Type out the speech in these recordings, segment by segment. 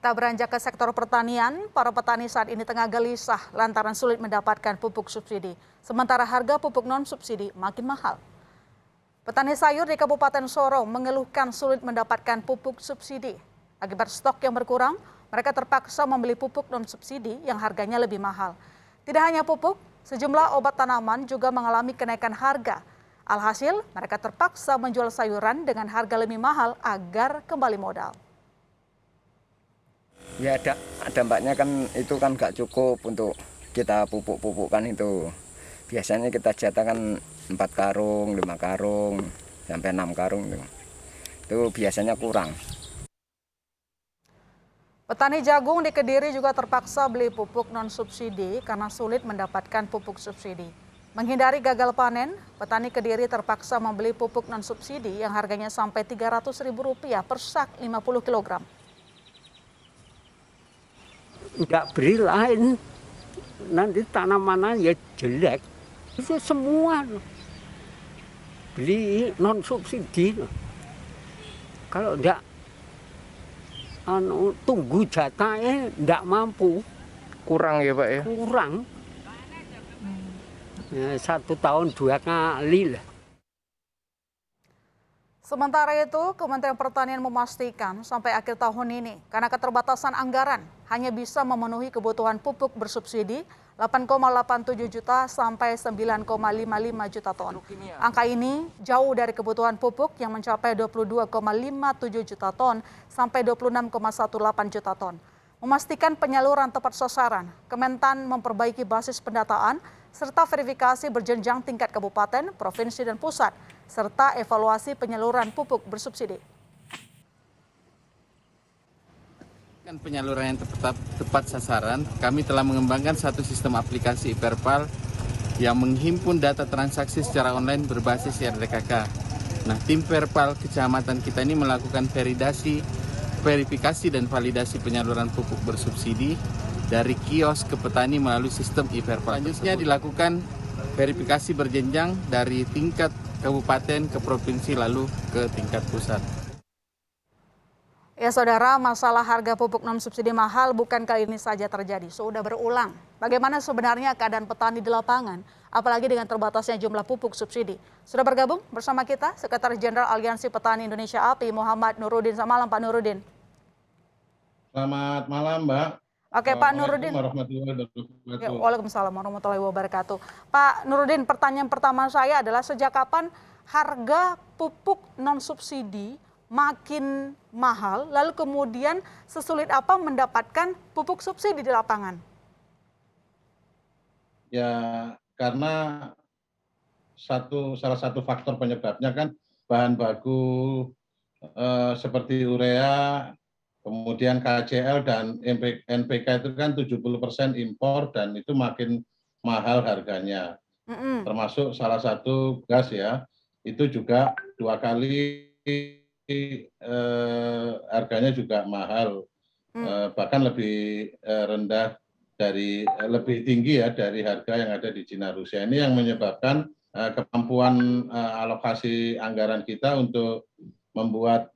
Kita beranjak ke sektor pertanian. Para petani saat ini tengah gelisah lantaran sulit mendapatkan pupuk subsidi. Sementara harga pupuk non-subsidi makin mahal. Petani sayur di Kabupaten Sorong mengeluhkan sulit mendapatkan pupuk subsidi. Akibat stok yang berkurang, mereka terpaksa membeli pupuk non-subsidi yang harganya lebih mahal. Tidak hanya pupuk, sejumlah obat tanaman juga mengalami kenaikan harga. Alhasil, mereka terpaksa menjual sayuran dengan harga lebih mahal agar kembali modal. Ya dampaknya kan itu kan nggak cukup untuk kita pupuk-pupukkan itu. Biasanya kita jatah kan 4 karung, 5 karung, sampai 6 karung itu. Itu biasanya kurang. Petani jagung di Kediri juga terpaksa beli pupuk non-subsidi karena sulit mendapatkan pupuk subsidi. Menghindari gagal panen, petani Kediri terpaksa membeli pupuk non-subsidi yang harganya sampai Rp300.000 per sak 50 kg. Nggak beri lain, nanti tanamannya ya jelek. Itu semua beli non subsidi. Kalau enggak tunggu jatahnya enggak mampu. Kurang ya Pak ya? Kurang. Ya, 1 tahun 2 kali lah. Sementara itu, Kementerian Pertanian memastikan sampai akhir tahun ini, karena keterbatasan anggaran, hanya bisa memenuhi kebutuhan pupuk bersubsidi 8,87 juta sampai 9,55 juta ton. Angka ini jauh dari kebutuhan pupuk yang mencapai 22,57 juta ton sampai 26,18 juta ton. Memastikan penyaluran tepat sasaran, Kementan memperbaiki basis pendataan serta verifikasi berjenjang tingkat kabupaten, provinsi, dan pusat, serta evaluasi penyaluran pupuk bersubsidi. Penyaluran yang tepat sasaran, kami telah mengembangkan satu sistem aplikasi Iperpal yang menghimpun data transaksi secara online berbasis RDKK. Nah, tim Perpal kecamatan kita ini melakukan verifikasi dan validasi penyaluran pupuk bersubsidi dari kios ke petani melalui sistem Iperpal. Selanjutnya dilakukan verifikasi berjenjang dari tingkat kabupaten ke provinsi lalu ke tingkat pusat. Ya saudara, masalah harga pupuk non-subsidi mahal bukan kali ini saja terjadi, sudah berulang. Bagaimana sebenarnya keadaan petani di lapangan, apalagi dengan terbatasnya jumlah pupuk subsidi? Sudah bergabung bersama kita Sekretaris Jenderal Aliansi Petani Indonesia API, Muhammad Nurudin. Selamat malam Pak Nurudin. Selamat malam Mbak. Oke Pak Nurudin. Waalaikumsalam warahmatullahi wabarakatuh. Pak Nurudin, pertanyaan pertama saya adalah sejak kapan harga pupuk non-subsidi makin mahal, lalu kemudian sesulit apa mendapatkan pupuk subsidi di lapangan? Ya, karena salah satu faktor penyebabnya kan bahan baku seperti urea, kemudian KCl dan NPK itu kan 70% impor dan itu makin mahal harganya. Termasuk salah satu gas ya, itu juga 2 kali harganya juga mahal, bahkan lebih rendah lebih tinggi ya dari harga yang ada di Cina Rusia. Ini yang menyebabkan kemampuan alokasi anggaran kita untuk membuat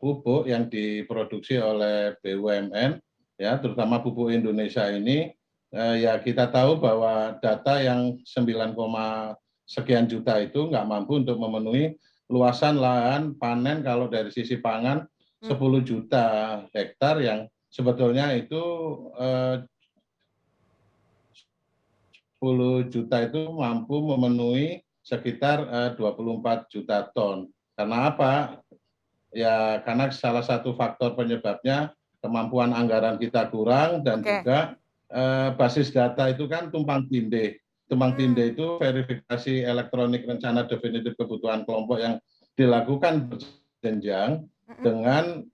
pupuk yang diproduksi oleh BUMN, ya terutama pupuk Indonesia ini, ya kita tahu bahwa data yang 9, sekian juta itu nggak mampu untuk memenuhi luasan lahan panen kalau dari sisi pangan 10 juta hektar yang sebetulnya itu 10 juta itu mampu memenuhi sekitar 24 juta ton. Karena apa? Ya karena salah satu faktor penyebabnya kemampuan anggaran kita kurang dan juga basis data itu kan tumpang tindih. Tumpang tindih itu verifikasi elektronik rencana definitif kebutuhan kelompok yang dilakukan berjenjang dengan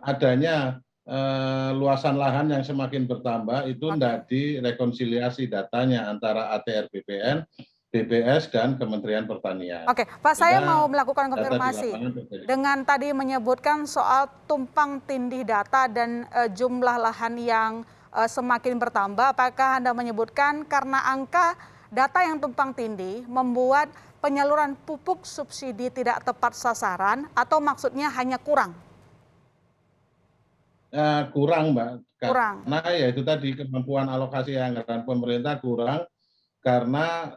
adanya luasan lahan yang semakin bertambah itu tidak direkonsiliasi datanya antara ATR BPN, BPS dan Kementerian Pertanian. Oke, Pak, saya mau melakukan konfirmasi dengan tadi menyebutkan soal tumpang tindih data dan jumlah lahan yang semakin bertambah. Apakah Anda menyebutkan karena angka data yang tumpang tindih membuat penyaluran pupuk subsidi tidak tepat sasaran atau maksudnya hanya kurang? kurang, Mbak. Kurang. Karena ya itu tadi kemampuan alokasi anggaran pemerintah kurang karena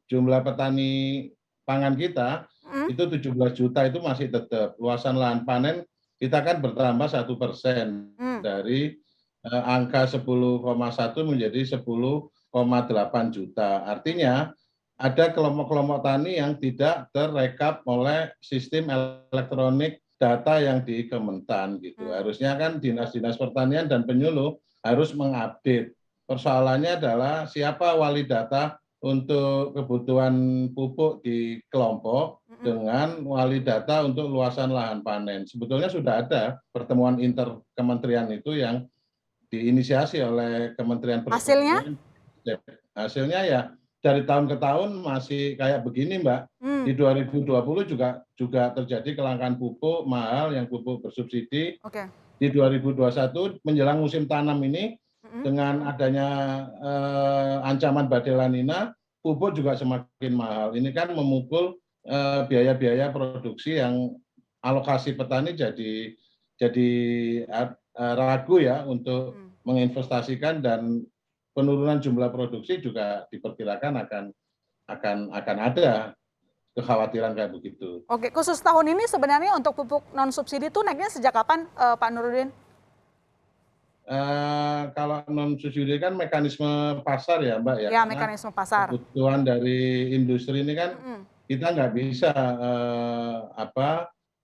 jumlah petani pangan kita itu 17 juta itu masih tetap. Luasan lahan panen kita kan bertambah 1% dari angka 10,1 menjadi 10,8 juta. Artinya ada kelompok-kelompok tani yang tidak terrekap oleh sistem elektronik data yang di Kementan gitu. Harusnya kan dinas-dinas pertanian dan penyuluh harus mengupdate. Persoalannya adalah siapa wali data untuk kebutuhan pupuk di kelompok dengan wali data untuk luasan lahan panen. Sebetulnya sudah ada pertemuan inter kementerian itu yang diinisiasi oleh Kementerian Pertanian. Hasilnya ya dari tahun ke tahun masih kayak begini, Mbak. Di 2020 juga terjadi kelangkaan pupuk mahal yang pupuk bersubsidi. Di 2021 menjelang musim tanam ini dengan adanya ancaman badai La Nina, pupuk juga semakin mahal. Ini kan memukul biaya-biaya produksi yang alokasi petani jadi ragu ya untuk menginvestasikan, dan penurunan jumlah produksi juga diperkirakan akan ada kekhawatiran kayak begitu. Oke, khusus tahun ini sebenarnya untuk pupuk non subsidi itu naiknya sejak kapan, Pak Nurudin? Kalau non subsidi kan mekanisme pasar ya, Mbak ya. Ya, mekanisme pasar. Kebutuhan dari industri ini kan kita nggak bisa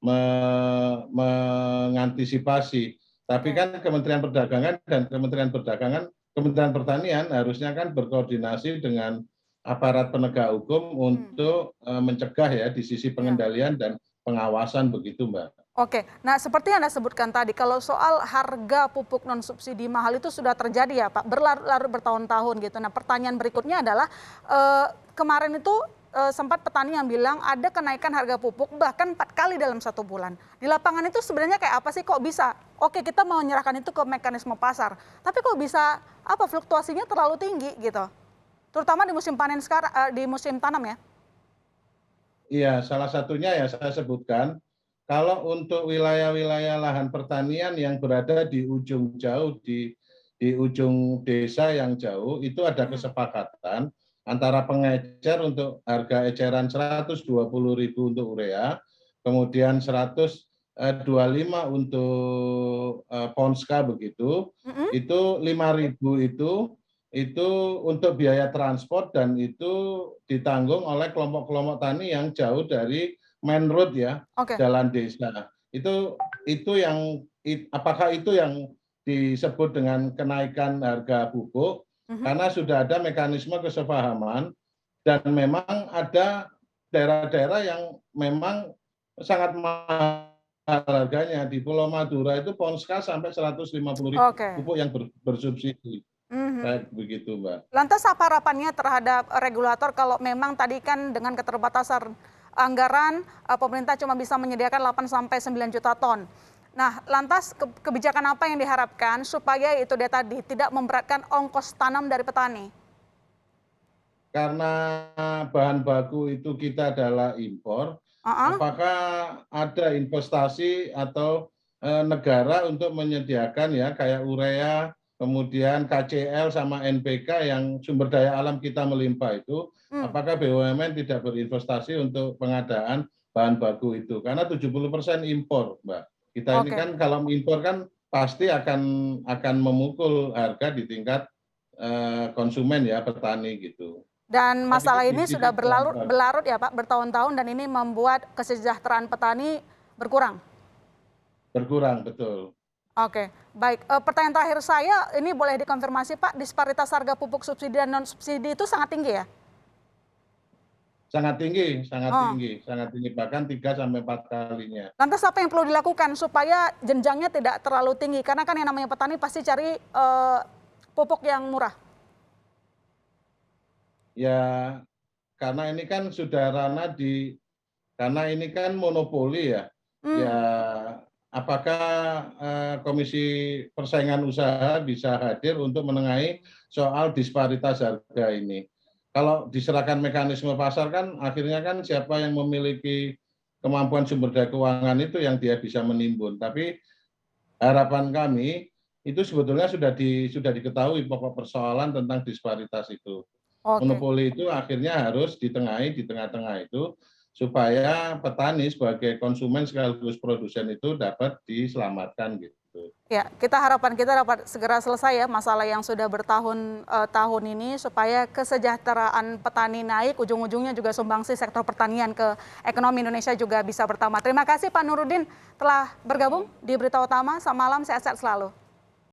mengantisipasi. Tapi kan Kementerian Perdagangan dan Kementerian Pertanian harusnya kan berkoordinasi dengan aparat penegak hukum untuk mencegah ya di sisi pengendalian dan pengawasan begitu, Mbak. Oke, nah seperti yang Anda sebutkan tadi, kalau soal harga pupuk non subsidi mahal itu sudah terjadi ya Pak, berlarut-larut bertahun-tahun gitu. Nah pertanyaan berikutnya adalah kemarin itu sempat petani yang bilang ada kenaikan harga pupuk bahkan 4 kali dalam 1 bulan. Di lapangan itu sebenarnya kayak apa sih, kok bisa? Oke, kita mau menyerahkan itu ke mekanisme pasar, tapi kok bisa fluktuasinya terlalu tinggi gitu, terutama di musim panen sekarang, di musim tanam ya? Iya, salah satunya ya saya sebutkan, kalau untuk wilayah-wilayah lahan pertanian yang berada di ujung jauh, di ujung desa yang jauh, itu ada kesepakatan antara pengecer untuk harga eceran 120.000 untuk urea, kemudian 125 untuk Ponska begitu, itu 5.000 itu untuk biaya transport dan itu ditanggung oleh kelompok-kelompok tani yang jauh dari main road ya, jalan desa. Itu yang apakah itu yang disebut dengan kenaikan harga pupuk? Karena sudah ada mekanisme kesepahaman dan memang ada daerah-daerah yang memang sangat mahal harganya. Di Pulau Madura itu Ponska sampai 150.000 pupuk yang bersubsidi. Kayak begitu, Mbak. Lantas apa harapannya terhadap regulator kalau memang tadi kan dengan keterbatasan anggaran pemerintah cuma bisa menyediakan 8-9 juta ton. Nah, lantas kebijakan apa yang diharapkan supaya itu dia tadi tidak memberatkan ongkos tanam dari petani? Karena bahan baku itu kita adalah impor, apakah ada investasi atau negara untuk menyediakan ya kayak urea, kemudian KCL sama NPK yang sumber daya alam kita melimpah itu, apakah BUMN tidak berinvestasi untuk pengadaan bahan baku itu? Karena 70% impor, Mbak. Kita ini kan kalau impor kan pasti akan memukul harga di tingkat konsumen ya, petani gitu. Dan masalah ini sudah berlarut ya Pak, bertahun-tahun, dan ini membuat kesejahteraan petani berkurang. Berkurang, betul. Oke, baik. Pertanyaan terakhir saya, ini boleh dikonfirmasi Pak, disparitas harga pupuk subsidi dan non subsidi itu sangat tinggi ya? Sangat tinggi, bahkan 3-4 kalinya. Lantas apa yang perlu dilakukan supaya jenjangnya tidak terlalu tinggi? Karena kan yang namanya petani pasti cari pupuk yang murah. Ya, karena ini kan sudah karena ini kan monopoli ya. Ya, apakah Komisi Persaingan Usaha bisa hadir untuk menengahi soal disparitas harga ini? Kalau diserahkan mekanisme pasar kan akhirnya kan siapa yang memiliki kemampuan sumber daya keuangan itu yang dia bisa menimbun. Tapi harapan kami itu sebetulnya sudah diketahui pokok persoalan tentang disparitas itu. Oke. Monopoli itu akhirnya harus ditengahi di tengah-tengah itu supaya petani sebagai konsumen sekaligus produsen itu dapat diselamatkan gitu. Ya, harapan kita dapat segera selesai ya masalah yang sudah bertahun-tahun ini supaya kesejahteraan petani naik, ujung-ujungnya juga sumbangsi sektor pertanian ke ekonomi Indonesia juga bisa bertambah. Terima kasih Pak Nurudin telah bergabung di Berita Utama. Selamat malam, sehat-sehat selalu.